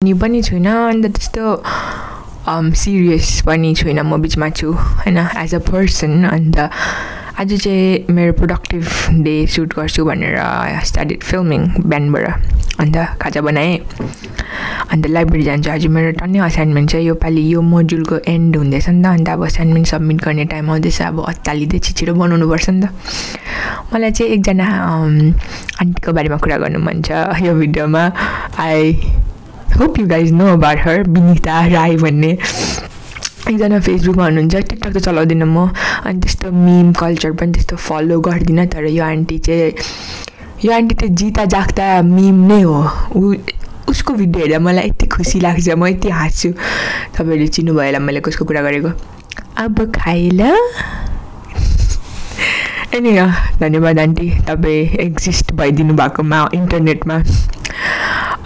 नि पनि छुइनँ अन्त त्यस्तो सिरियस पनि छुइनँ म बिचमा छु हैन एज अ पर्सन अन्त आज चाहिँ मेरो प्रोडक्टिभ डे सुट गर्छु भनेर स्टार्टेड फिल्मिङ बिहानबाट अन्त खाजा बनाएँ अन्त लाइब्रेरी जान्छु आज मेरो टन्नै असाइनमेन्ट छ यो पालि यो मोड्युलको एन्ड हुँदैछ नि त अन्त अब असाइनमेन्ट सबमिट गर्ने टाइम आउँदैछ अब अत्तालिँदै छिटो बनाउनु पर्छ नि त मलाई चाहिँ एकजना आन्टीको बारेमा कुरा गर्नु मन छ यो भिडियोमा I hope you guys know about her Vinita Rai भन्ने एकजना फेसबुकमा हुनुहुन्छ टिकटक त चलाउँदिनँ म अनि त्यस्तो मिम कल्चर पनि त्यस्तो फलो गर्दिनँ तर यो आन्टी चाहिँ जिता जाग्दा मिम नै हो उसको भिडियो हेरेर मलाई यति खुसी लाग्छ म यति हाँस्छु तपाईँहरूले चिन्नुभयो होला मैले कसको कुरा गरेको अब खाइल अनि धन्यवाद आन्टी तपाईँ एक्जिस्ट भइदिनु भएकोमा इन्टरनेटमा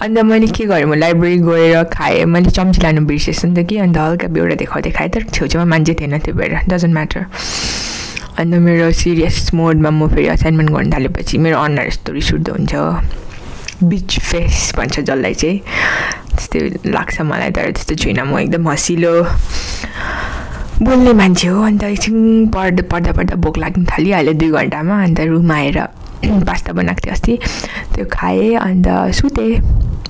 अन्त मैले के गरेँ म लाइब्रेरी गएर खाएँ मैले चम्ची लानु बिर्सेछु नि त कि अन्त हल्का बेउरा देखाउँदै खाएँ तर छेउछेउमा मान्छे थिएन त्यो भएर डजन्ट म्याटर अन्त मेरो सिरियस मोडमा म फेरि असाइनमेन्ट गर्न थालेपछि मेरो अनुहार यस्तो रिस उठ्दो हुन्छ बिच फेस भन्छ जसलाई चाहिँ त्यस्तै लाग्छ मलाई तर त्यस्तो छुइनँ म एकदम हँसिलो बोल्ने मान्छे हो अन्त एकछिन पढ्दा भोक लाग्न थालिहाल्यो 2 घन्टामा अन्त रुम आएर पास्ता बनाएको थिएँ अस्ति त्यो खाएँ अन्त सुतेँ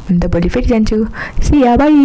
अन्त भोलि फेरि जान्छु सी या बाई।